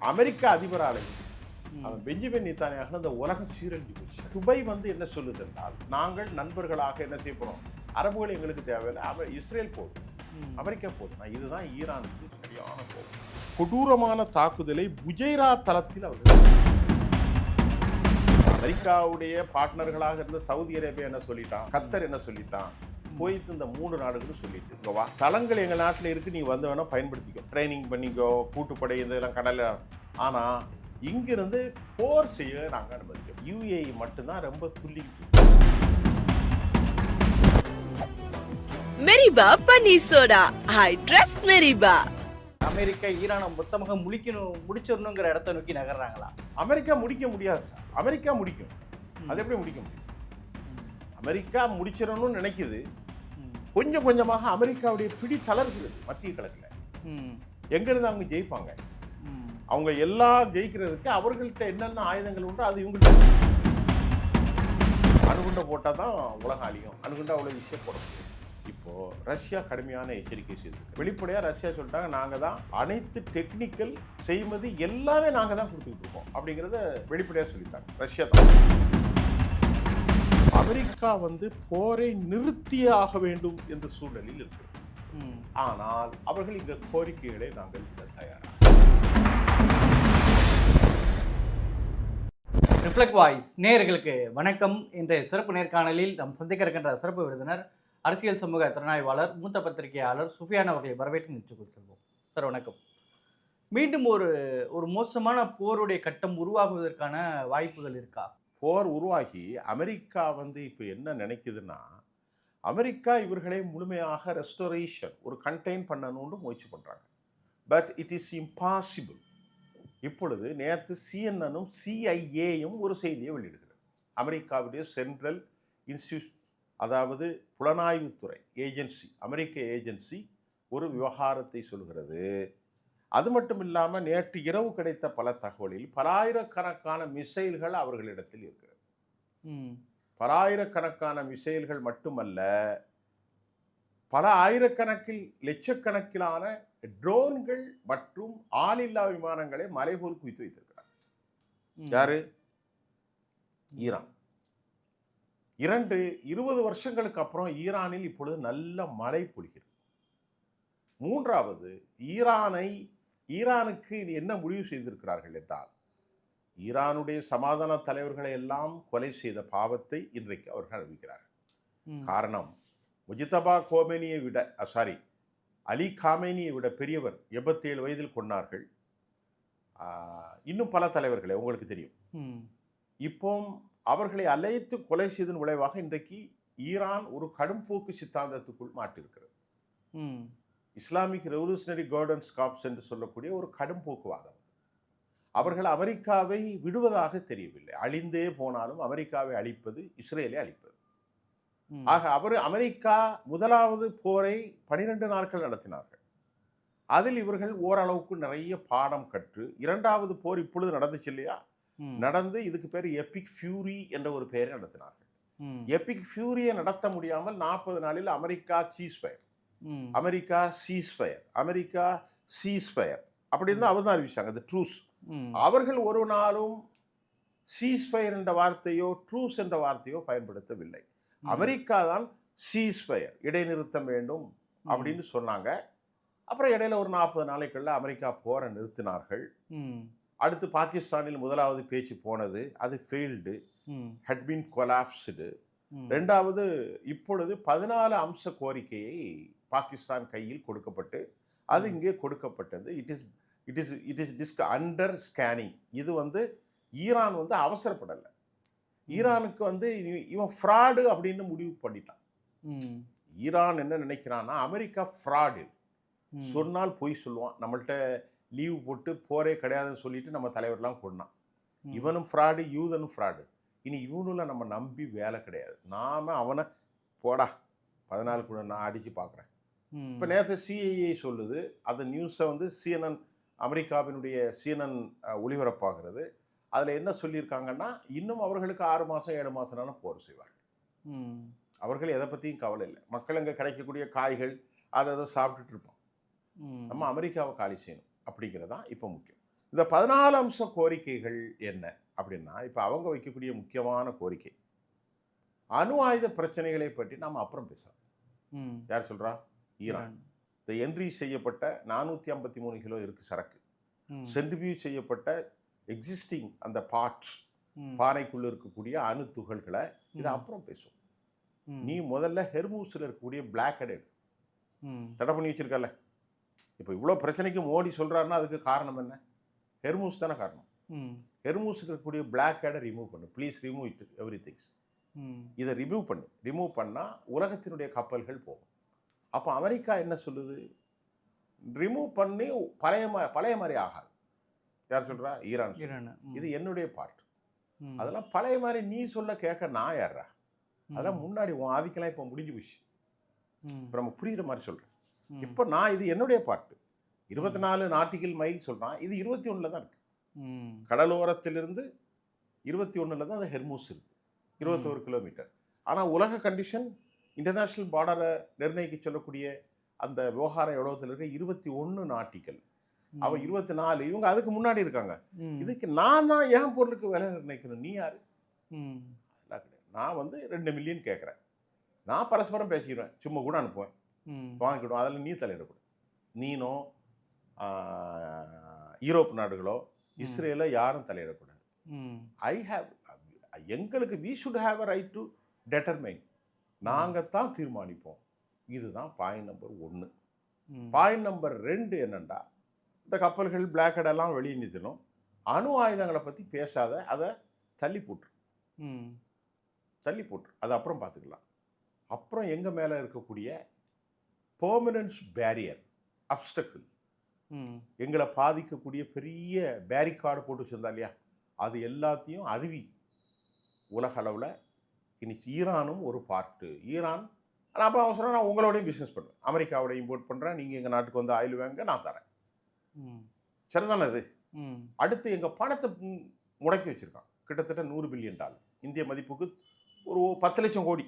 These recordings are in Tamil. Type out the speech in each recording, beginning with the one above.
அமெரிக்க அதிபராலையும் அவன் பெஞ்சமின் நேதன்யாகு அந்த உலகம் சீரழிஞ்சு போச்சு. துபை என்ன சொல்லுது என்றால், நாங்கள் நண்பர்களாக என்ன செய்ய போறோம், அரபுகள் எங்களுக்கு தேவையில்லை, இஸ்ரேல் போதும், அமெரிக்கா போதும். இதுதான் ஈரானுக்கு சரியான போகும். கொடூரமான தாக்குதலை புஜைரா தளத்தில் அவர்கள், அமெரிக்காவுடைய பார்ட்னர்களாக இருந்த சவுதி அரேபியா என்ன சொல்லிட்டான், கத்தர் என்ன சொல்லிட்டான், போயிட்டு இந்த 3 நாடுகளும் சொல்லிட்டு இங்கவா, தளங்கள் எங்கள் நாட்டில் இருக்கு, நீ வந்து வேணா பயன்படுத்திக்கோ, ட்ரைனிங் பண்ணிக்கோ, கூட்டுப்படை இதெல்லாம் கடல்ல. ஆனா இங்கிருந்து போர் செய்ய நாங்கள் அனுமதிக்கிறோம். யுஏஇ மட்டும்தான் ரொம்ப துள்ளி. மெரிபா பன்னீர் சோடா, ஐ ட்ரஸ்ட் மெரிபா. அமெரிக்கா ஈரானை மொத்தமாக முடிச்சிடணுங்கிற இடத்த நோக்கி நகர்றாங்களா? அமெரிக்கா முடிக்க முடியாது சார். அமெரிக்கா முடிக்கும், அது எப்படி முடிக்க முடியும்? அமெரிக்கா முடிச்சிடணும்னு நினைக்குது. கொஞ்சம் கொஞ்சமாக அமெரிக்காவுடைய பிடி தளர்கிறது மத்திய கிழக்குல. எங்கிருந்து அவங்க ஜெயிப்பாங்க? அவங்க எல்லாம் ஜெயிக்கிறதுக்கு அவர்கள்ட்ட என்னென்ன ஆயுதங்கள் உண்டோ அது இவங்கள்ட்ட. அணுகுண்டை போட்டால் தான் உலகம் அழியும். அணுகுண்டா அவ்வளோ விஷயம் போட முடியும். இப்போ ரஷ்யா கடுமையான எச்சரிக்கை செய்திருக்கு. வெளிப்படையாக ரஷ்யா சொல்லிட்டாங்க, நாங்கள் தான் அனைத்து டெக்னிக்கல் செய்வது எல்லாமே நாங்கள் தான் கொடுத்துக்கிட்டு இருக்கோம் அப்படிங்கிறத வெளிப்படையாக சொல்லிட்டாங்க. ரஷ்யா தான். அமெரிக்கா போரை நிறுத்தியே ஆக வேண்டும் என்ற சூழலில் இருக்கு. ஆனால் அவர்கள் இந்த கோரிக்கைகளை நாங்கள் தயாராக. ரிஃப்ளெக்ட் வாய்ஸ் நேயர்களுக்கு வணக்கம். இன்றைய சிறப்பு நேர்காணலில் நாம் சந்திக்க இருக்கின்ற சிறப்பு விருந்தினர் அரசியல் சமூக திறனாய்வாளர், மூத்த பத்திரிகையாளர் சுஃபியான் அவர்களை வரவேற்று நிச்சயம் செல்வோம். சார் வணக்கம். மீண்டும் ஒரு மோசமான போருடைய கட்டம் உருவாகுவதற்கான வாய்ப்புகள் இருக்கா? போர் உருவாகி அமெரிக்கா இப்போ என்ன நினைக்குதுன்னா, அமெரிக்கா இவர்களை முழுமையாக ரெஸ்டோரேஷன் ஒரு கண்டெயின் பண்ணணும்னு முயற்சி பண்ணுறாங்க. But it is impossible. இப்பொழுது நேற்று சிஎன்எனும் சிஐஏயும் ஒரு செய்தியை வெளியிடுகிறது. அமெரிக்காவுடைய சென்ட்ரல் இன்ஸ்டியூட், அதாவது புலனாய்வுத்துறை ஏஜென்சி, அமெரிக்க ஏஜென்சி ஒரு விவகாரத்தை சொல்கிறது. அது மட்டும் இல்லாமல் நேற்று இரவு கிடைத்த பல தகவலில் பலாயிரக்கணக்கான மிசைல்கள் அவர்களிடத்தில் இருக்கிறது. பலாயிரக்கணக்கான மிசைல்கள் மட்டுமல்ல, பல ஆயிரக்கணக்கில் லட்சக்கணக்கிலான ட்ரோன்கள் மற்றும் ஆளில்லா விமானங்களை மலைபோல் குவித்து வைத்திருக்கிறார். யாரு? ஈரான். 20 வருஷங்களுக்கு அப்புறம் ஈரானில் இப்பொழுது நல்ல மழை பொழிகிறது. மூன்றாவது, ஈரானுக்கு என்ன முடிவு செய்திருக்கிறார்கள் என்றால், ஈரானுடைய சமாதான தலைவர்களை எல்லாம் கொலை செய்த பாவத்தை இன்றைக்கு அவர்கள் அறிவிக்கிறார்கள். காரணம், முஜிதபா கோமேனியை விட அலி காமேனியை விட பெரியவர் 87 வயதில் கொண்டார்கள். இன்னும் பல தலைவர்களை உங்களுக்கு தெரியும். இப்போ அவர்களை அழைத்து கொலை செய்ததன் விளைவாக இன்றைக்கு ஈரான் ஒரு கடும்போக்கு சித்தாந்தத்துக்குள் மாட்டிருக்கிறது. இஸ்லாமிக் ரெவல்யூஷனரி கார்டன்ஸ் காப்ஸ் என்று சொல்லக்கூடிய ஒரு கடும்போக்குவாதம். அவர்கள் அமெரிக்காவை விடுவதாக தெரியவில்லை. அழிந்தே போனாலும் அமெரிக்காவை அழிப்பது இஸ்ரேலை அழிப்பது. ஆக அமெரிக்கா முதலாவது போரை 12 நாட்கள் நடத்தினார்கள். அதில் இவர்கள் ஓரளவுக்கு நிறைய பாடம் கற்று, இரண்டாவது போர் இப்பொழுது நடந்துச்சு இல்லையா, நடந்து இதுக்கு பேர் எபிக் ஃபியூரி என்ற ஒரு பெயரை நடத்தினார்கள். எபிக் ஃபியூரியை நடத்த முடியாமல் 40 நாளில் America ceasefire, America ceasefire, America ceasefire அப்படின்னு தான் அவர் தான் அறிவிச்சாங்க. அது ட்ரூஸ். அவர்கள் ஒரு நாளும் சீஸ்ஃபயர் என்ற வார்த்தையோ ட்ரூஸ் என்ற வார்த்தையோ பயன்படுத்தவில்லை. அமெரிக்கா தான் சீஸ்ஃபயர், இடைநிறுத்தம் வேண்டும் அப்படின்னு சொன்னாங்க. அப்புறம் இடையில ஒரு 40 நாளைக்குள்ள அமெரிக்கா போரை நிறுத்தினார்கள். அடுத்து பாகிஸ்தானில் முதலாவது பேச்சு போனது, அது ஃபெயில்டு, ஹட் பீன் கொலாப்ஸ்டு. ரெண்டாவது இப்பொழுது 14 அம்ச கோரிக்கையை பாகிஸ்தான் கையில் கொடுக்கப்பட்டு அது இங்கே கொடுக்கப்பட்டது. It is under scanning. இது ஈரான் அவசரப்படலை. ஈரானுக்கு இவன் ஃப்ராடு அப்படின்னு முடிவு பண்ணிட்டான். ஈரான் என்ன நினைக்கிறான்னா, அமெரிக்கா ஃப்ராடு, சொன்னால் பொய் சொல்லுவான், நம்மள்கிட்ட லீவ் போட்டு போரே கிடையாதுன்னு சொல்லிட்டு நம்ம தலைவர்லாம் கொண்டான். இவனும் ஃப்ராடு, யூதனும் ஃப்ராடு. இனி இவனுல நம்ம நம்பி வேலை கிடையாது. நாம அவனை போடா 14 கூட நான் அடிச்சு பார்க்குறேன். இப்போ நேற்று சிஐஏ சொல்லுது, அந்த நியூஸை சிஎன்என், அமெரிக்காவினுடைய சிஎன்என் ஒளிபரப்பாகிறது. அதில் என்ன சொல்லியிருக்காங்கன்னா, இன்னும் அவர்களுக்கு 6 மாதம் 7 மாதம்னா போர் செய்வார்கள். அவர்கள் எதை பற்றியும் கவலை இல்லை. மக்கள் அங்கே கிடைக்கக்கூடிய காய்கள் அதை சாப்பிட்டுட்டு இருப்போம். நம்ம அமெரிக்காவை காலி செய்யணும் அப்படிங்கிறதான் இப்போ முக்கியம். இந்த 14 அம்ச கோரிக்கைகள் என்ன அப்படின்னா, இப்போ அவங்க வைக்கக்கூடிய முக்கியமான கோரிக்கை அணு ஆயுத பிரச்சனைகளை பற்றி நாம் அப்புறம் பேசலாம். யார் சொல்றா? ஈரான். இந்த என்ட்ரி செய்யப்பட்ட 453 கிலோ இருக்கு சரக்கு, சென்ட்ரிபியூட் செய்யப்பட்ட எக்ஸிஸ்டிங் அந்த பார்ட்ஸ், பானைக்குள்ள இருக்கக்கூடிய அணு துகள்களை இதை அப்புறம் பேசுவோம். நீ முதல்ல ஹெர்மூஸில் இருக்கக்கூடிய பிளாக் ஹெட் தடை பண்ணி வச்சிருக்கல. இப்போ இவ்வளோ பிரச்சனைக்கு மோடி சொல்றாருன்னா அதுக்கு காரணம் என்ன? ஹெர்மூஸ் தானே காரணம். ஹெர்மூஸுக்கு இருக்கக்கூடிய பிளாக் ஹெடை ரிமூவ் பண்ணு, please remove it every things. இதை ரிமூவ் பண்ணால் உலகத்தினுடைய கப்பல்கள் போகும். அப்போ அமெரிக்கா என்ன சொல்லுது? ரிமூவ் பண்ணி பழைய மாதிரி ஆகாது. யார் சொல்றா? ஈரான். இது என்னுடைய பார்ட். அதெல்லாம் பழைய மாதிரி நீ சொல்ல கேட்க நான் யாரா? அதெல்லாம் முன்னாடி உன் ஆதிக்கெல்லாம் இப்போ முடிஞ்சு போச்சு. இப்போ நம்ம புரியுற மாதிரி சொல்றேன். இப்போ நான் இது என்னுடைய பார்ட். 24 நாட்டிக்கல் மைல் சொல்றான், இது 21 தான் இருக்கு. கடலோரத்திலிருந்து 21 தான் அந்த ஹெர்மூஸ் இருக்கு, 21 கிலோமீட்டர். ஆனால் உலக கண்டிஷன் இன்டர்நேஷ்னல் பார்டரை நிர்ணயிக்க சொல்லக்கூடிய அந்த விவகார எவ்வளோத்தில் இருக்க 21 நாட்டிக்கல். அவ 24, இவங்க அதுக்கு முன்னாடி இருக்காங்க. இதுக்கு நான் தான் என் பொருளுக்கு விலை நிர்ணயிக்கணும். நீ யாரு? அதெல்லாம் கிடையாது. நான் வந்து 2 மில்லியன் கேட்குறேன். நான் பரஸ்பரம் பேசிக்கிறேன், சும்மா கூட அனுப்புவேன், வாங்கிக்கிடுவோம். அதில் நீ தலையிடக்கூடாது. நீனோ யூரோப் நாடுகளோ இஸ்ரேலோ யாரும் தலையிடக்கூடாது. எங்களுக்கு we should have a right to determine. நாங்கள் தான் தீர்மானிப்போம். இதுதான் பாயிண்ட் நம்பர் 1. பாயிண்ட் நம்பர் 2 என்னண்டா, இந்த கப்பல்கள் பிளாக் ஹெடெல்லாம் வெளியே நிறுத்தணும். அணு ஆயுதங்களை பற்றி பேசாத, அதை தள்ளி போட்டுரு. அது அப்புறம் பார்த்துக்கலாம். அப்புறம் எங்கள் மேலே இருக்கக்கூடிய பெர்மனன்ஸ் பேரியர், அப்டக்கிள், எங்களை பாதிக்கக்கூடிய பெரிய பேரிகார்டு போட்டு வச்சிருந்தா இல்லையா, அது எல்லாத்தையும் அருவி உலக அளவில் இன்னைக்கு ஈரானும் ஒரு பார்ட்டு. ஈரான் ஆனால் அப்போ அவசரம் நான் உங்களோடையும் பிஸ்னஸ் பண்ணுறேன், அமெரிக்காவோட இம்போர்ட் பண்ணுறேன், நீங்கள் எங்கள் நாட்டுக்கு வந்து ஆயில் வாங்க நான் தரேன், சரிதானே? அது அடுத்து எங்கள் பணத்தை முடக்கி வச்சுருக்கான். கிட்டத்தட்ட $100 பில்லியன், இந்திய மதிப்புக்கு ஒரு 10 லட்சம் கோடி.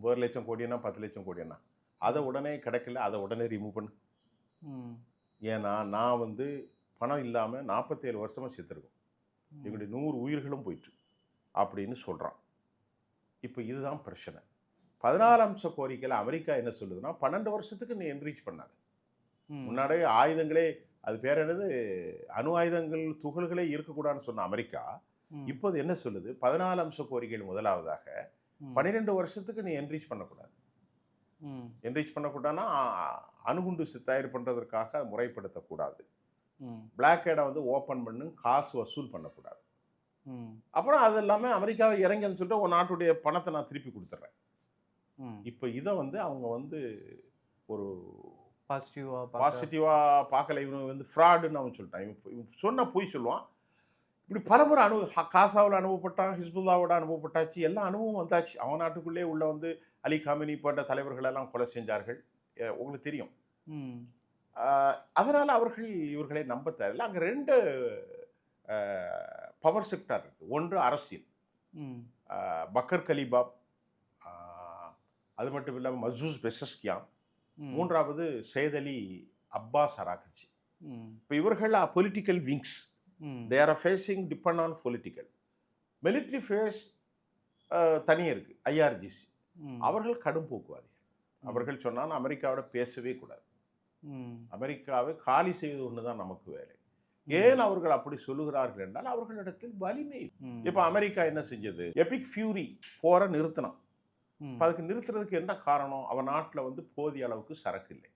9 லட்சம் கோடினா 10 லட்சம் கோடினா அதை உடனே கிடைக்கல, அதை உடனே ரிமூவ் பண்ணு. ஏன்னா நான் வந்து பணம் இல்லாமல் 47 வருஷமாக செத்துருக்கோம், எங்களுடைய 100 உயிர்களும் போயிட்டு அப்படின்னு சொல்கிறான். இப்போ இதுதான் பிரச்சனை. 14 அம்ச கோரிக்கையில் அமெரிக்கா என்ன சொல்லுதுன்னா, 12 வருஷத்துக்கு நீ என்ரீச் பண்ணாத. முன்னாடியே ஆயுதங்களே, அது பேர் என்னது, அணு ஆயுதங்கள் துகள்களே இருக்கக்கூடாதுன்னு சொன்ன அமெரிக்கா இப்போது என்ன சொல்லுது? 14 அம்ச கோரிக்கைகள் முதலாவதாக 12 வருஷத்துக்கு நீ என்ரீச் பண்ணக்கூடாது. என்ரீச் பண்ணக்கூடாதுன்னா அணுகுண்டு தயார் பண்ணுறதற்காக முறைப்படுத்தக்கூடாது. பிளாக் ஹெடை வந்து ஓப்பன் பண்ணு, காசு வசூல் பண்ணக்கூடாது. அப்புறம் அது எல்லாமே அமெரிக்காவை இறங்கின்னு சொல்லிட்டு உன் நாட்டுடைய பணத்தை நான் திருப்பி கொடுத்துட்றேன். இப்போ இதை வந்து அவங்க வந்து ஒரு பாசிட்டிவாக பார்க்கல. இவன் வந்து ஃப்ராடுன்னு அவன் சொல்லிட்டான். இவன் சொன்ன பொய் சொல்லுவான். இப்படி பரம்பரை காசாவில் அனுபவப்பட்டான், ஹிஸ்புல்லாவோட அனுபவப்பட்டாச்சு, எல்லா அனுபவம் வந்தாச்சு. அவன் நாட்டுக்குள்ளே உள்ள வந்து அலி காமினி போன்ற தலைவர்களெல்லாம் கொலை செஞ்சார்கள், உங்களுக்கு தெரியும். அதனால் அவர்கள் இவர்களை நம்ப தேவையில்லை. அங்கே 2 பவர் செக்டார் இருக்குது. ஒன்று அரசியல், பக்கர் கலிபாப், அது மட்டும் இல்லாமல் மசூஸ் பெசஸ்கியான், மூன்றாவது சையத் அலி அப்பாஸ் அராக்சி. இப்போ இவர்கள் political wings. they are facing depend on political. military phase தனியே இருக்குது, IRGC. அவர்கள் கடும் போக்குவாதிகள். அவர்கள் சொன்னால் அமெரிக்காவோட பேசவே கூடாது, அமெரிக்காவை காலி செய்வது ஒன்று தான் நமக்கு வேலை. ஏன் அவர்கள் அப்படி சொல்லுகிறார்கள் என்றால் அவர்களிடத்தில் வலிமை. இப்போ அமெரிக்கா என்ன செஞ்சது? எபிக் ஃபியூரி போரை நிறுத்தினான். அதுக்கு நிறுத்துறதுக்கு என்ன காரணம்? அவன் நாட்டில் வந்து போதிய அளவுக்கு சரக்கு இல்லை,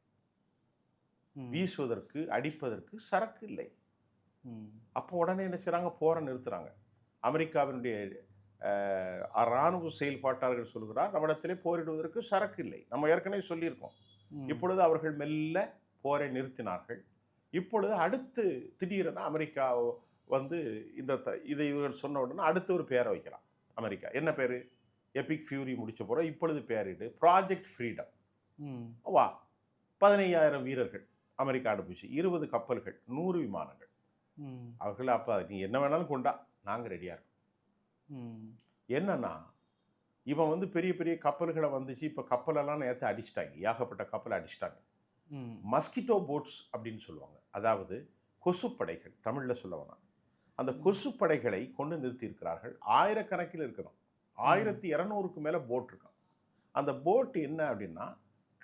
வீசுவதற்கு அடிப்பதற்கு சரக்கு இல்லை. அப்போ உடனே என்ன செய்றாங்க? போரை நிறுத்துறாங்க. அமெரிக்காவினுடைய இராணுவ செயல்பாட்டாளர்கள் சொல்கிறார், நம்மிடத்திலே போரிடுவதற்கு சரக்கு இல்லை. நம்ம ஏற்கனவே சொல்லியிருக்கோம். இப்பொழுது அவர்கள் மெல்ல போரை நிறுத்தினார்கள். இப்பொழுது அடுத்து திடீரென அமெரிக்கா வந்து இதை இவர்கள் சொன்ன உடனே அடுத்து ஒரு பேரை வைக்கிறான் அமெரிக்கா. என்ன பேர்? எபிக் ஃபியூரி முடிச்ச போகிற இப்பொழுது பேரிடு ப்ராஜெக்ட் ஃப்ரீடம். வா, 15,000 வீரர்கள் அமெரிக்கா அனுப்பிச்சு, 20 கப்பல்கள், 100 விமானங்கள். அவர்கள் அப்போ நீ என்ன வேணாலும் கொண்டா, நாங்கள் ரெடியாக இருக்கோம். என்னன்னா இவன் வந்து பெரிய பெரிய கப்பல்களை வந்துச்சு. இப்போ கப்பலெல்லாம் நேற்று அடிச்சிட்டாங்க, ஏகப்பட்ட கப்பலை அடிச்சிட்டாங்க. மஸ்கிட்டோ போட்ஸ் அப்படின்னு சொல்லுவாங்க. அதாவது கொசுப்படைகள், தமிழில் சொல்ல வேணாம், அந்த கொசுப்படைகளை கொண்டு நிறுத்தியிருக்கிறார்கள். ஆயிரக்கணக்கில் இருக்கிறோம். 1200க்கு மேலே போட் இருக்கான். அந்த போட் என்ன அப்படின்னா,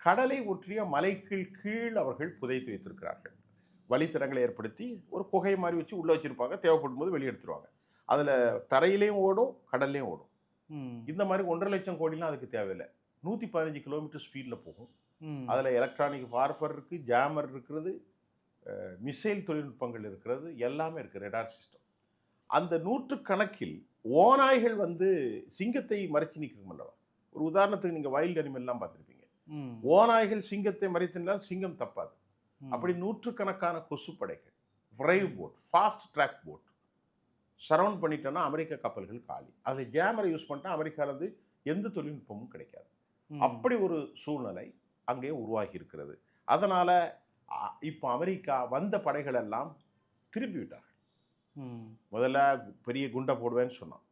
கடலை ஒற்றிய மலைக்கு கீழ் அவர்கள் புதைத்து வைத்திருக்கிறார்கள். வழித்தடங்களை ஏற்படுத்தி ஒரு குகை மாதிரி வச்சு உள்ளே வச்சுருப்பாங்க. தேவைப்படும் போது வெளியே எடுத்துருவாங்க. அதில் தரையிலையும் ஓடும், கடல்லையும் ஓடும். இந்த மாதிரி 1.5 லட்சம் கோடிலாம் அதுக்கு தேவையில்லை. 115 கிலோமீட்டர் ஸ்பீடில் போகும். அதில் எலக்ட்ரானிக் வார்ஃபர் இருக்குது, ஜாமர் இருக்கிறது, மிசைல் தொழில்நுட்பங்கள் இருக்கிறது, எல்லாமே இருக்குது, ரெடார் சிஸ்டம். அந்த நூற்றுக்கணக்கில் ஓநாய்கள் வந்து சிங்கத்தை மறைச்சி நிற்கிறோம். ஒரு உதாரணத்துக்கு நீங்கள் வைல்ட் அனிமல்லாம் பார்த்துருப்பீங்க. ஓநாய்கள் சிங்கத்தை மறைத்தினால் சிங்கம் தப்பாது. அப்படி நூற்றுக்கணக்கான கொசுப்படைகள், விரைவு boat, fast track boat surround பண்ணிட்டோன்னா அமெரிக்க கப்பல்கள் காலி. அதில் ஜாமரை யூஸ் பண்ணிட்டா அமெரிக்காவிலிருந்து எந்த தொழில்நுட்பமும் கிடைக்காது. அப்படி ஒரு சூழ்நிலை அங்கே உருவாகி இருக்கிறது. அதனால் இப்போ அமெரிக்கா வந்த படைகள் எல்லாம் திரும்பி விட்டார்கள். முதல்ல பெரிய குண்டை போடுவேன்னு சொன்னான்.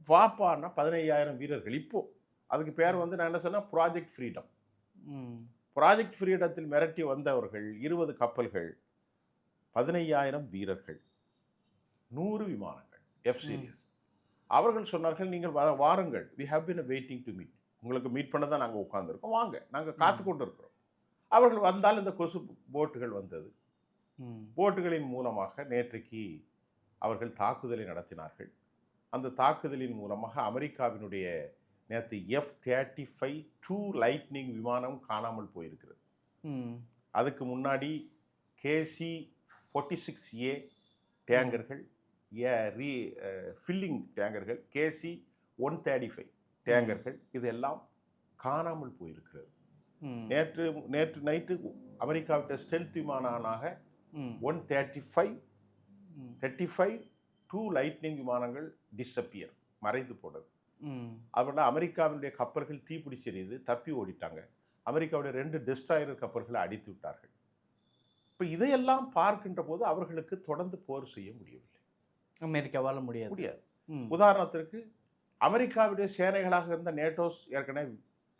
வாப்பான்னா 15,000 வீரர்கள். இப்போ அதுக்கு பேர் வந்து நான் என்ன சொன்னேன், ப்ராஜெக்ட் ஃப்ரீடம். ப்ராஜெக்ட் ஃப்ரீடத்தில் மிரட்டி வந்தவர்கள் 20 கப்பல்கள், 15,000 வீரர்கள், 100 விமானங்கள், எஃப் சீரியஸ். அவர்கள் சொன்னார்கள், நீங்கள் வாருங்கள், we have been waiting to meet. உங்களுக்கு மீட் பண்ண தான் நாங்கள் உட்காந்துருக்கோம், வாங்க, நாங்கள் காத்து கொண்டு இருக்கிறோம். அவர்கள் வந்தால் இந்த கொசு போட்டுகள் வந்தது. போட்டுகளின் மூலமாக நேற்றைக்கு அவர்கள் தாக்குதலை நடத்தினார்கள். அந்த தாக்குதலின் மூலமாக அமெரிக்காவினுடைய நேற்று F-35 லைட்னிங் விமானம் காணாமல் போயிருக்கிறது. அதுக்கு முன்னாடி KC-46A டேங்கர்கள், ஃபில்லிங் டேங்கர்கள், KC-135 டேங்கர்கள், இதெல்லாம் காணாமல் போயிருக்கிறது. நேற்று நைட்டு அமெரிக்காவிட்ட ஸ்டெல்த் விமானாக 135 லைட்னிங் விமானங்கள் டிஸ்அப்பியர், மறைந்து போனது. அதனால அமெரிக்காவினுடைய கப்பல்கள் தீப்பிடிச்செறியது, தப்பி ஓடிட்டாங்க. அமெரிக்காவுடைய 2 டெஸ்ட்ராயர் கப்பல்களை அடித்து விட்டார்கள். இப்போ இதையெல்லாம் பார்க்கின்ற போது அவர்களுக்கு தொடர்ந்து போர் செய்ய முடியவில்லை. அமெரிக்காவால் முடியாது. உதாரணத்திற்கு அமெரிக்காவுடைய சேனைகளாக இருந்த நேட்டோஸ் ஏற்கனவே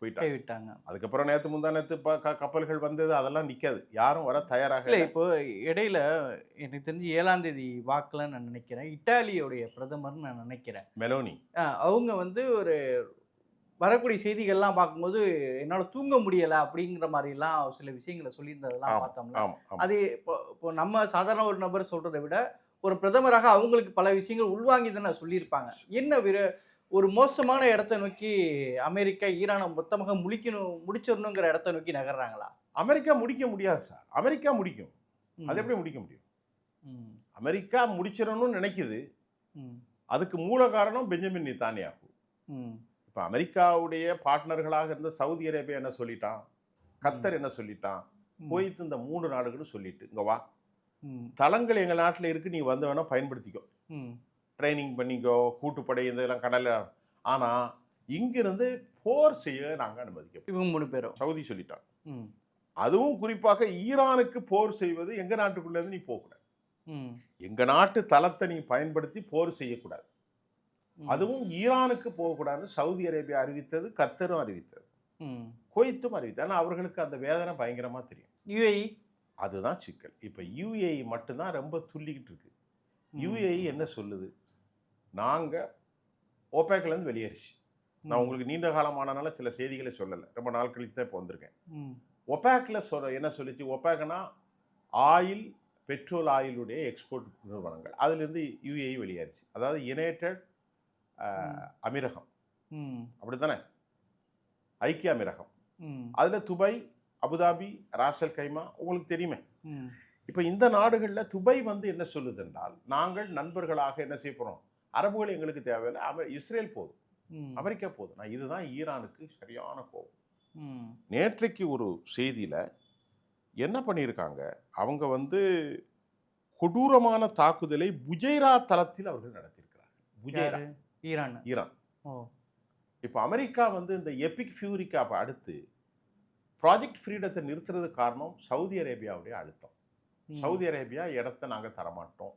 போயிட்டாங்க. அதுக்கப்புறம் நேற்று முந்தானத்து கப்பல்கள் வந்தது, அதெல்லாம் நிற்காது, யாரும் வர தயாராக இல்லை. இப்போ இடையில எனக்கு தெரிஞ்சு 7ஆம் தேதி வாக்கில் நான் நினைக்கிறேன், இட்டாலியோடைய பிரதமர்னு நான் நினைக்கிறேன், மெலோனி, அவங்க வந்து ஒரு வரக்கூடிய செய்திகள்லாம் பார்க்கும்போது என்னால் தூங்க முடியலை அப்படிங்கிற மாதிரிலாம் சில விஷயங்களை சொல்லியிருந்ததெல்லாம் பார்த்தோம்னா, அது இப்போ நம்ம சாதாரண ஒரு நபர் சொல்கிறத விட ஒரு பிரதமராக அவங்களுக்கு பல விஷயங்கள் உள்வாங்கி தானே சொல்லியிருப்பாங்க. என்ன ஒரு மோசமான இடத்தை நோக்கி அமெரிக்கா ஈரானை மொத்தமாக முடிச்சிடணுங்கிற இடத்தை நோக்கி நகர்றாங்களா? அமெரிக்கா முடிக்க முடியாது சார். அமெரிக்கா முடிக்கும், அது எப்படி முடிக்க முடியும்? அமெரிக்கா முடிச்சிடணும்னு நினைக்குது. அதுக்கு மூல காரணம் பெஞ்சமின் நெதன்யாகு. இப்போ அமெரிக்காவுடைய பார்ட்னர்களாக இருந்த சவுதி அரேபியா என்ன சொல்லிட்டான், கத்தர் என்ன சொல்லிட்டான், குவைத், இந்த 3 நாடுகளும் சொல்லிட்டு, இங்கே வா, தளங்கள் எங்கள் நாட்டில் இருக்கு, நீ வந்து வேணா பயன்படுத்திக்கோ, ட்ரைனிங் பண்ணிக்கோ, கூட்டுப்படை இதெல்லாம் கடலில். ஆனால் இங்கிருந்து போர் செய்ய நாங்கள் அனுமதிக்க. இவங்க 3 பேரும் சவுதி சொல்லிட்டான். அதுவும் குறிப்பாக ஈரானுக்கு போர் செய்வது எங்கள் நாட்டுக்குள்ளேருந்து நீ போகக்கூடாது. எங்கள் நாட்டு தளத்தை நீ பயன்படுத்தி போர் செய்யக்கூடாது. அதுவும் ஈரானுக்கு போகக்கூடாதுன்னு சவுதி அரேபியா அறிவித்தது, கத்தரும் அறிவித்தது, குவைத்தும் அறிவித்தது. ஆனால் அவர்களுக்கு அந்த வேதனை பயங்கரமாக தெரியும். UAE அதுதான் சிக்கல். இப்போ UAE மட்டும்தான் ரொம்ப துள்ளிக்கிட்டு இருக்கு. UAE என்ன சொல்லுது, நாங்கள் ஓபேக்லேருந்து வெளியேறிச்சு. நான் உங்களுக்கு நீண்ட காலமானனால சில செய்திகளை சொல்லலை, ரொம்ப நாள் கழித்து தான் இப்போ வந்திருக்கேன். ஒபேக்கில் என்ன சொல்லிச்சு, ஒபேக்னா ஆயில், பெட்ரோல் ஆயிலுடைய எக்ஸ்போர்ட் நிறுவனங்கள், அதுலேருந்து UAE வெளியேறிச்சு. அதாவது யுனைடெட் அமீரகம், அப்படி தானே, ஐக்கிய அமீரகம். அதில் துபாய், அபுதாபி, ராசல் கைமா, உங்களுக்கு தெரியுமே. இப்போ இந்த நாடுகளில் துபாய் வந்து என்ன சொல்லுது என்றால், நாங்கள் நண்பர்களாக என்ன செய்ய போகிறோம், அரபுகள் எங்களுக்கு தேவையில்லை, இஸ்ரேல் போதும், அமெரிக்கா போதும். இதுதான் ஈரானுக்கு சரியான கோபம். நேற்றைக்கு ஒரு செய்தியில் என்ன பண்ணியிருக்காங்க, அவங்க வந்து கொடூரமான தாக்குதலை புஜைரா தளத்தில் அவர்கள் நடத்தியிருக்கிறார்கள். ஈரான். இப்போ அமெரிக்கா வந்து இந்த எபிக் ஃபியூரிக்கா அடுத்து ப்ராஜெக்ட் ஃப்ரீடத்தை நிறுத்துறது காரணம் சவுதி அரேபியாவுடைய அழுத்தம். சவுதி அரேபியா இடத்த நாங்கள் தரமாட்டோம்,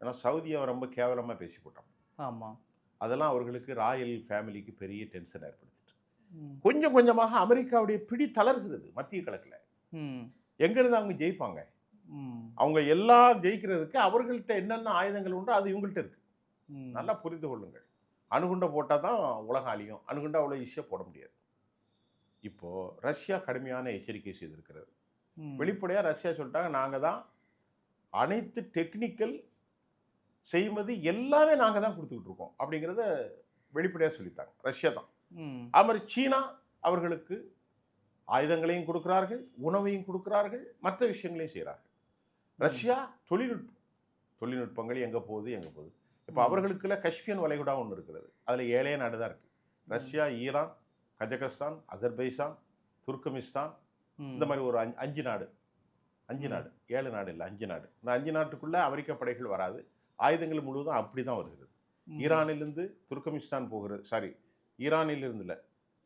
ஏன்னா சவுதியை ரொம்ப கேவலமாக பேசி போட்டோம். ஆமாம், அதெல்லாம் அவர்களுக்கு ராயல் ஃபேமிலிக்கு பெரிய டென்ஷன் ஏற்படுத்திட்டு கொஞ்சம் கொஞ்சமாக அமெரிக்காவுடைய பிடி தளர்கிறது மத்திய கிழக்கில். எங்கேருந்து அவங்க ஜெயிப்பாங்க? அவங்க எல்லாம் ஜெயிக்கிறதுக்கு அவர்கள்ட்ட என்னென்ன ஆயுதங்கள் உண்டோ அது இவங்கள்ட்ட இருக்கு. நல்லா புரிந்து கொள்ளுங்கள். அணுகுண்டை போட்டால் தான் உலகம் அழியும். அணுகுண்டை அவ்வளோ ஈஸியாக போட முடியாது. இப்போ ரஷ்யா கடுமையான எச்சரிக்கை செய்திருக்கிறது. வெளிப்படையாக ரஷ்யா சொல்லிட்டாங்க, நாங்கள் தான் அனைத்து டெக்னிக்கல் செய்வது எல்லாமே நாங்கள் தான் கொடுத்துக்கிட்டு இருக்கோம் அப்படிங்கிறத வெளிப்படையாக சொல்லிட்டாங்க. ரஷ்யா தான். அது மாதிரி சீனா அவர்களுக்கு ஆயுதங்களையும் கொடுக்கிறார்கள், உணவையும் கொடுக்கிறார்கள், மற்ற விஷயங்களையும் செய்கிறார்கள். ரஷ்யா தொழில்நுட்பங்கள் எங்கே போகுது. இப்போ அவர்களுக்குள்ள கஷ்மீர் வளைகுடா ஒன்று இருக்கிறது. அதில் 7 நாடு தான் இருக்குது. Russia, Iran, Kazakhstan, Azerbaijan, Turkmenistan, இந்த மாதிரி ஒரு 5 நாடு. 7 நாடு இல்லை, 5 நாடு. இந்த 5 நாட்டுக்குள்ளே அமெரிக்க படைகள் வராது. ஆயுதங்கள் முழுவதும் அப்படி தான் வருகிறது. ஈரானிலிருந்து துர்க்மெனிஸ்தான் போகிறது, ஈரானிலிருந்து இல்லை,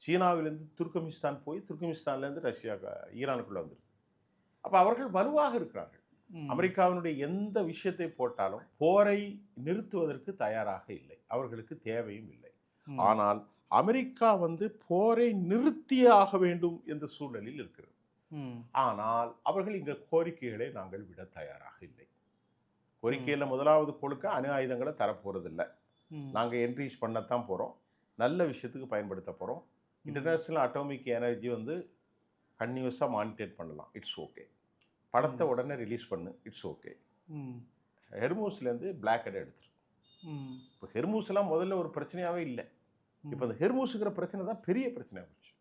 சீனாவிலிருந்து துர்க்மெனிஸ்தான் போய் துர்க்மெனிஸ்தான்லேருந்து ரஷ்யா ஈரானுக்குள்ளே வந்துடுது. அப்போ அவர்கள் வலுவாக இருக்கிறார்கள். அமெரிக்காவினுடைய எந்த விஷயத்தை போட்டாலும் போரை நிறுத்துவதற்கு தயாராக இல்லை, அவர்களுக்கு தேவையும் இல்லை. ஆனால் அமெரிக்கா போரை நிறுத்தியே ஆக வேண்டும் என்ற சூழலில் இருக்கிறது. ஆனால் அவர்கள் இங்க கோரிக்கைகளை நாங்கள் விட தயாராக இல்லை. கோரிக்கையில் முதலாவது கொடுக்க அணு ஆயுதங்களை தரப்போறதில்லை. நாங்கள் என்ரீச் பண்ணத்தான் போகிறோம், நல்ல விஷயத்துக்கு பயன்படுத்த போகிறோம். இன்டர்நேஷ்னல் அட்டாமிக் எனர்ஜி கன்டினியூஸாக மானிட்டர் பண்ணலாம், இட்ஸ் ஓகே. படத்தை உடனே ரிலீஸ் பண்ணு, இட்ஸ் ஓகே. ஹெர்மூஸ்லேருந்து பிளாக் ஹெட் எடுத்துரு. இப்போ ஹெர்மூஸ்லாம் முதல்ல ஒரு பிரச்சனையாகவே இல்லை. இப்போ அந்த ஹெர்மூஸுங்கிற பிரச்சனை தான் பெரிய பிரச்சனையாக போச்சு.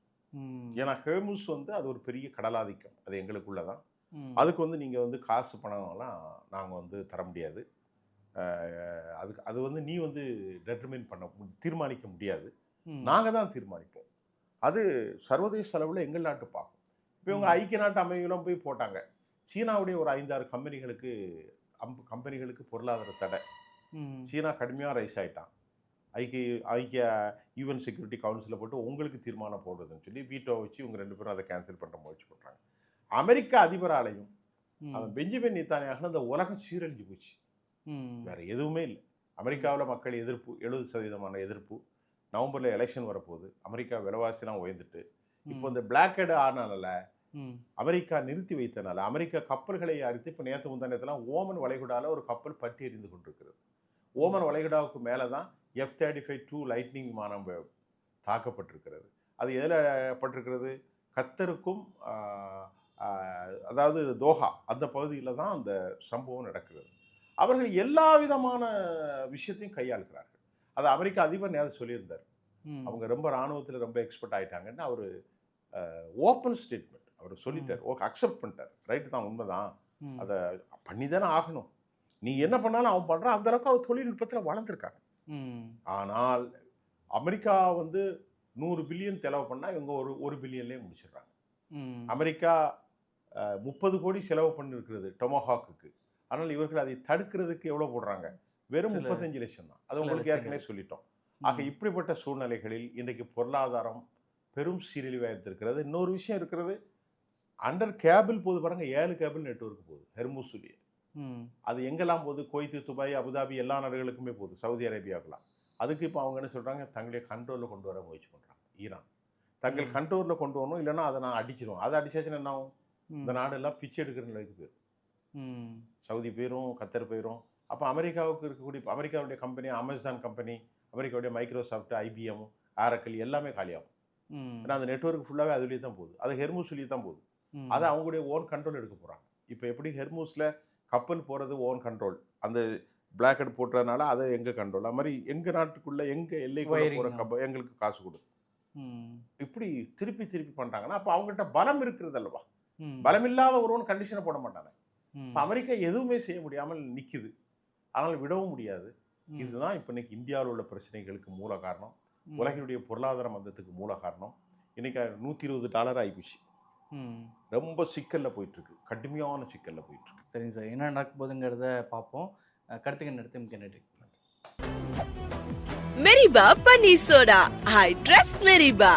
ஏன்னா ஹெர்மூஸ் அது ஒரு பெரிய கடலாதிக்கம், அது எங்களுக்குள்ள தான். அதுக்கு நீங்கள் காசு பணம்லாம் நாங்கள் தர முடியாது. அதுக்கு அது நீ டெட்டர்மைன் பண்ண தீர்மானிக்க முடியாது, நாங்கள் தான் தீர்மானிப்போம். அது சர்வதேச அளவில் எங்கள் நாட்டு பார்க்கும். இப்போ இவங்க ஐக்கிய நாட்டு அமைப்புலாம் போய் போட்டாங்க. சீனாவுடைய ஒரு 5-6 கம்பெனிகளுக்கு பொருளாதார தடை. சீனா கடுமையாக ரைஸ் ஆகிட்டான். ஐக்கிய யூஎன் செக்யூரிட்டி கவுன்சிலில் போட்டு உங்களுக்கு தீர்மானம் போடுறதுன்னு சொல்லி வீட்டோ வச்சு இவங்க 2 பேரும் அதை கேன்சல் பண்ணுற முயற்சி பண்ணுறாங்க. அமெரிக்க அதிபராலையும் அவன் பெஞ்சமின் நேதன்யாகு அந்த உலகம் சீரழிஞ்சு போச்சு. வேற எதுவுமே இல்லை. அமெரிக்காவில் மக்கள் எதிர்ப்பு 70% எதிர்ப்பு. நவம்பரில் எலெக்ஷன் வரப்போகுது. அமெரிக்கா விலைவாசிலாம் உயர்ந்துட்டு இப்போ இந்த பிளாக் ஹெட் ஆனால அமெரிக்கா நிறுத்தி வைத்தனால அமெரிக்கா கப்பல்களை அறித்து இப்போ நேற்று முந்தானத்தெல்லாம் ஓமன் வளைகுடாவில் ஒரு கப்பல் பட்டி எறிந்து கொண்டிருக்கிறது. ஓமன் வளைகுடாவுக்கு மேலே தான் F-35 லைட்னிங் விமானம் தாக்கப்பட்டிருக்கிறது. அது எதில் பட்டிருக்கிறது? கத்தருக்கும் அதாவது தோஹா அந்த பகுதியில் தான் அந்த சம்பவம் நடக்கிறது. அவர்கள் எல்லா விதமான விஷயத்தையும் கையாளுகிறார்கள். அது அமெரிக்க அதிபர் நேரத்தை சொல்லியிருந்தார். அவங்க ரொம்ப இராணுவத்தில் ரொம்ப எக்ஸ்பர்ட் ஆகிட்டாங்கன்னு அவர் ஓப்பன் ஸ்டேட்மெண்ட் அவர் சொல்லிட்டார். ஓகே, அக்செப்ட் பண்ணிட்டார். ரைட்டு தான், உண்மைதான், அதை பண்ணி தானே ஆகணும். நீ என்ன பண்ணாலும் அவன் பண்ணுறான். அந்த அளவுக்கு அவர் தொழில்நுட்பத்தில் வளர்ந்துருக்காங்க. ஆனால் அமெரிக்கா 100 பில்லியன் செலவு பண்ணால் இவங்க ஒரு பில்லியன்லேயே முடிச்சிடுறாங்க. அமெரிக்கா 30 கோடி செலவு பண்ணிருக்கிறது டொமஹாக்கு. ஆனால் இவர்கள் அதை தடுக்கிறதுக்கு எவ்வளோ போடுறாங்க? வெறும் 35 லட்சம் தான். அது உங்களுக்கு ஏற்கனவே சொல்லிட்டோம். ஆக இப்படிப்பட்ட சூழ்நிலைகளில் இன்றைக்கு பொருளாதாரம் பெரும் சீரழிவாயிருக்கிறது. இன்னொரு விஷயம் இருக்கிறது, அண்டர் கேபிள் போது பாருங்க, 7 கேபிள் நெட்வொர்க் போகுது ஹெர்மூஸ்லயே. அது எங்கெல்லாம் போகுது? குவைத்து, துபாய், அபுதாபி எல்லா நாடுகளுக்குமே போகுது, சவுதி அரேபியாவுக்குலாம். அதுக்கு இப்போ அவங்க என்ன சொல்கிறாங்க? தங்களுடைய கண்ட்ரோலில் கொண்டு வர முயற்சி பண்ணுறாங்க. ஈரான் தங்கள் கண்ட்ரோலில் கொண்டு வரணும், இல்லைன்னா அதை நான் அடிச்சிடுவோம். அதை அடிச்சாச்சுன்னா என்ன ஆகும்? இந்த நாடெல்லாம் பிச்சை எடுக்கிற நிலைக்கு போயிடும். சவுதி போயிடும், கத்தர் போயிடும். அப்போ அமெரிக்காவுக்கு இருக்கக்கூடிய அமெரிக்காவுடைய கம்பெனி, அமேசான் கம்பெனி, அமெரிக்காவுடைய மைக்ரோசாஃப்ட், ஐபிஎம், ஆரக்கிள் எல்லாமே காலியாகும். ஏன்னா அந்த நெட்வொர்க் ஃபுல்லாகவே அதுலேயே தான் போகுது. அது ஹெர்மூஸ்லேயே தான் போகுது. அதை அவங்களுடைய ஓன் கண்ட்ரோல் எடுக்க போகிறாங்க. இப்போ எப்படி ஹெர்மூஸில் கப்பல் போகிறது ஓன் கண்ட்ரோல், அந்த பிளாக் ஹெட் போட்டுறதுனால அதை எங்கள் கண்ட்ரோல். அது மாதிரி எங்கள் நாட்டுக்குள்ளே எங்கள் எல்லைக்குள்ளே போகிற கப்பல் எங்களுக்கு காசு கொடு. இப்படி திருப்பி பண்ணுறாங்கன்னா அப்போ அவங்கள்ட்ட பலம் இருக்கிறது அல்லவா? பலம் இல்லாத ஒருவன் கண்டிஷனை போட மாட்டாங்க. இப்போ அமெரிக்கா எதுவுமே செய்ய முடியாமல் நிற்குது, ஆனால் விடவும் முடியாது. இதுதான் இப்போ இன்னைக்கு இந்தியாவில் உள்ள பிரச்சனைகளுக்கு மூல காரணம், உலகினுடைய பொருளாதார மந்தத்துக்கு மூல காரணம். இன்னைக்கு $120 ஆகிப்போச்சு. ரொம்ப சிக்கலில் போயிட்டுருக்கு, கடுமையான சிக்கலில் போயிட்டுருக்கு. சரிங்க சார், என்ன நடக்க போகுதுங்கிறத பார்ப்போம். கருத்துக்கு நடத்தி மிக்க நன்றி. மெரிபா பன்னீர் சோடா, ஐ ட்ரஸ்ட் மெரிபா.